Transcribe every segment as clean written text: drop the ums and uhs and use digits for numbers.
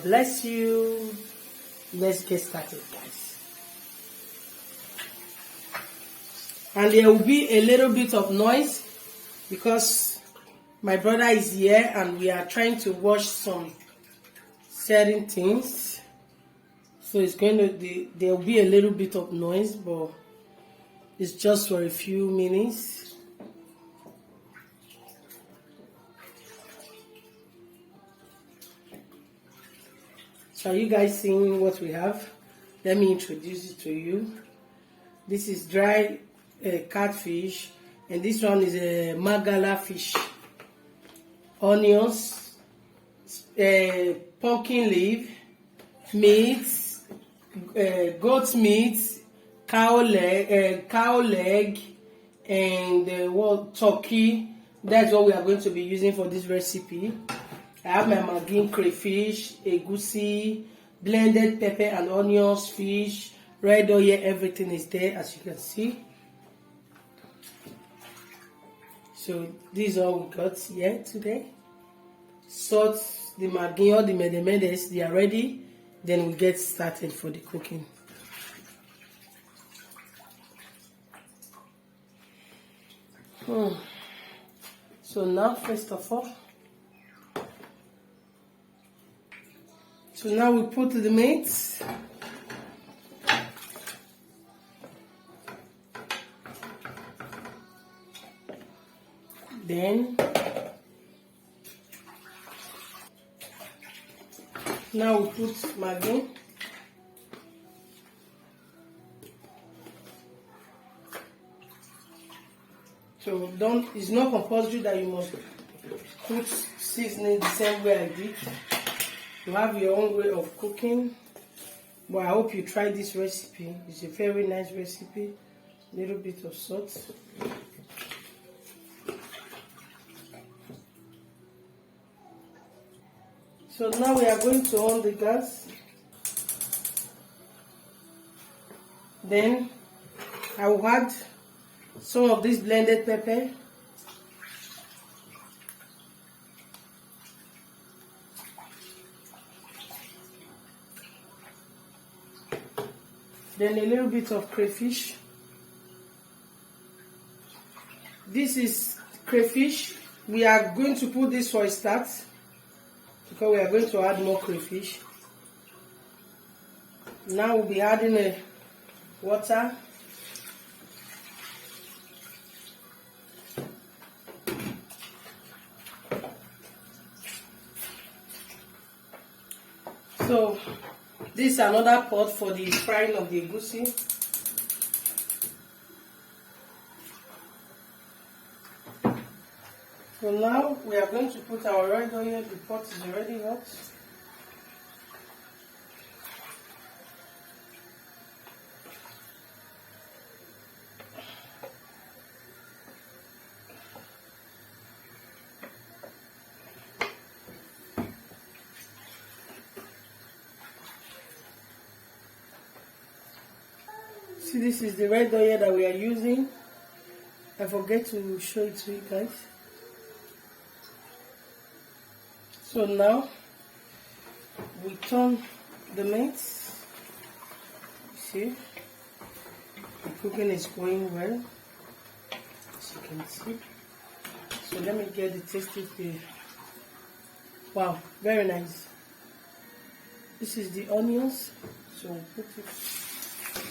bless you. Let's get started, guys. And there will be a little bit of noise because my brother is here and we are trying to wash some certain things. So it's going to, there will be a little bit of noise, but it's just for a few minutes. So are you guys seeing what we have? Let me introduce it to you. This is dry catfish, and this one is a magala fish. Onions, pumpkin leaf, meat, goat meat, cow leg, and turkey. That's what we are going to be using for this recipe. I have my magin crayfish, egusi, blended pepper and onions, fish, red oil, everything is there as you can see. So this is all we got here today. Salt, the maggi, all the medemedes, they are ready. Then we get started for the cooking. So now, first of all, so now we put the meat. Then now we put maggi. So it's not compulsory that you must put seasoning the same way I did. You have your own way of cooking. But I hope you try this recipe. It's a very nice recipe. A little bit of salt. So now we are going to on the gas. Then I will add some of this blended pepper. Then a little bit of crayfish. This is crayfish. We are going to put this for a start because we are going to add more crayfish. Now we'll be adding water. So this is another pot for the frying of the egusi. So now we are going to put our red oil. The pot is already hot. See, this is the red oil that we are using. I forget to show it to you guys. So now we turn the meat. See, the cooking is going well, as you can see. So let me get the tasty feel. Wow, very nice. This is the onions. So we'll put it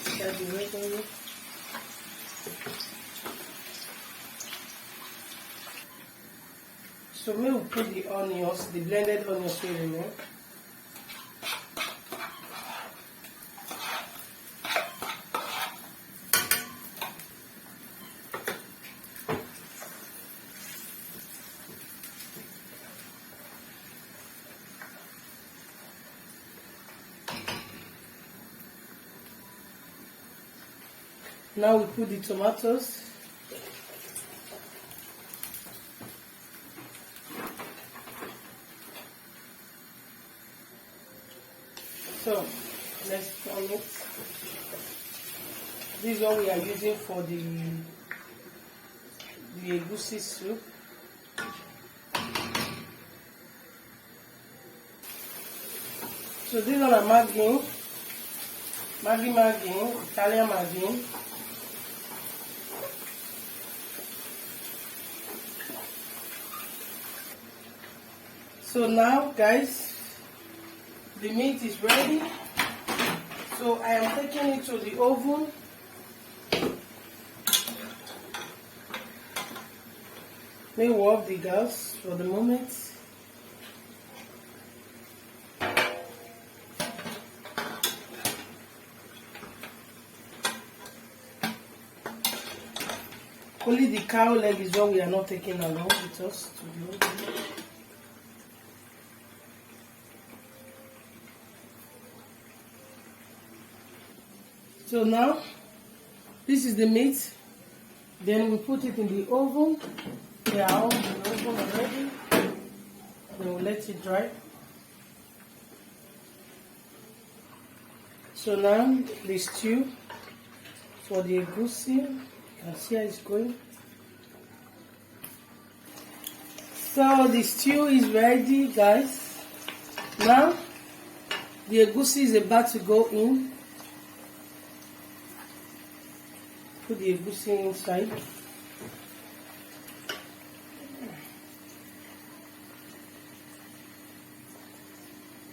inside the red oil. So we will put the onions, the blended onions in there. Now we put the tomatoes. So let's turn it. This is what we are using for the egusi soup. So this one are Maggi, Italian Maggi. So now guys, the meat is ready. So I am taking it to the oven. Let me off the gas for the moment. Only the cow leg is what we are not taking along with us to the oven. So now, this is the meat. Then we put it in the oven. They are all in the oven already. Then we let it dry. So now, the stew for the egusi. You can see how it's going. So the stew is ready, guys. Now, the egusi is about to go in. Put the egusi inside.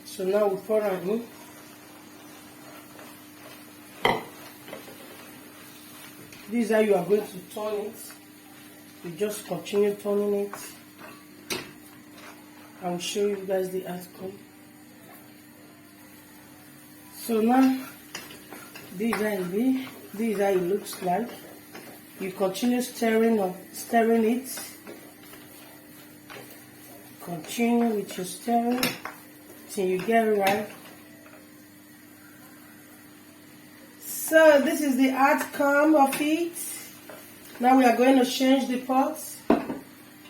So now we pour it in. This is how you are going to turn it. You just continue turning it. I will show you guys the outcome. So now, this is how it looks like. You continue stirring it. Continue with your stirring till you get it right. So this is the outcome of it. Now we are going to change the pot.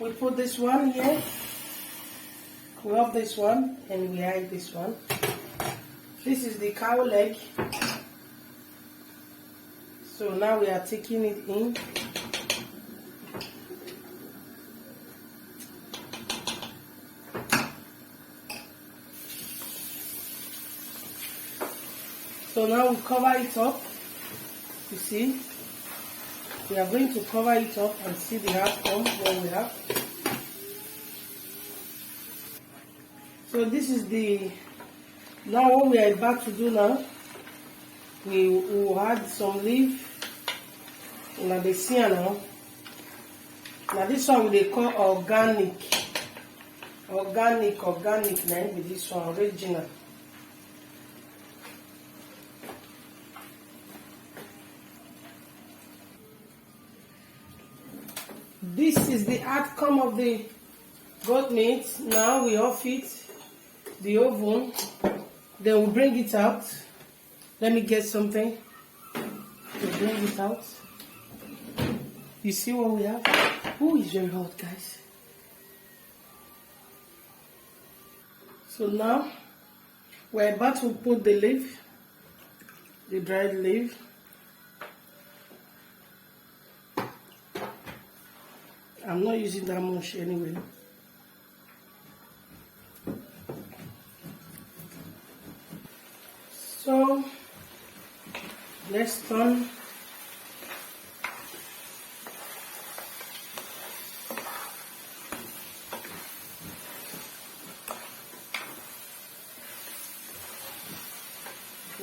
We put this one here. We have this one and we hide this one. This is the cow leg. So now we are taking it in. So now we cover it up. You see, we are going to cover it up and see the outcome what we have. So this is now what we are about to do now. We will add some leaf. Now they see now. Now this one they call organic. Organic name with this one original. This is the outcome of the goat meat. Now we off it, the oven. Then we bring it out. Let me get something to bring it out. You see what we have? Oh, it's very hot, guys. So now we're about to put the leaf, the dried leaf. I'm not using that much anyway. So let's turn.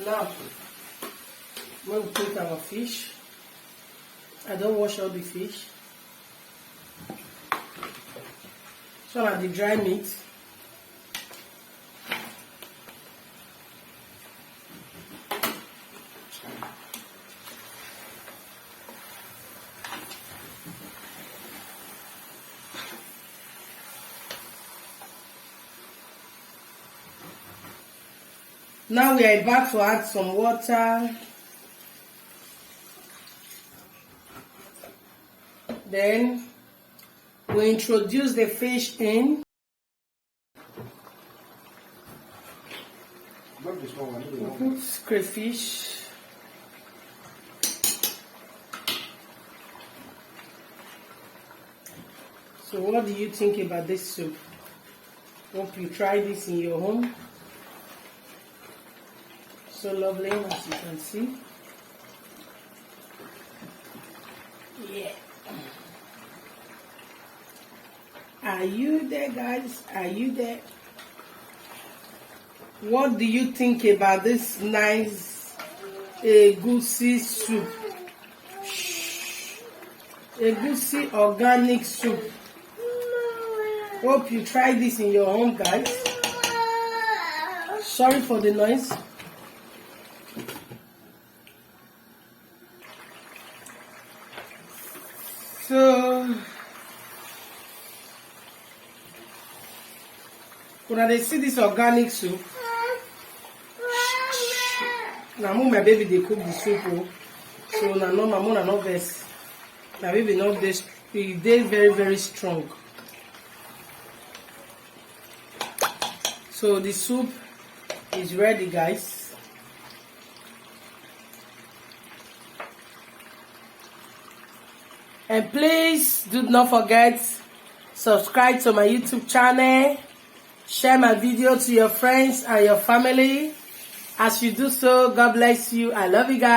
Now we'll put our fish. I don't wash all the fish. So now the dry meat. Now we are about to add some water. Then we introduce the fish in. We put crayfish. So what do you think about this soup? Hope you try this in your home. So lovely, as you can see. Yeah. Are you there, guys? Are you there? What do you think about this nice egusi soup? Egusi organic soup. Hope you try this in your home, guys. Sorry for the noise. So, when they see this organic soup, now my baby they cook the soup, so now no my mom not best. My baby not this, they very very strong. So the soup is ready, guys. And please do not forget, subscribe to my YouTube channel, share my video to your friends and your family. As you do so, God bless you. I love you guys.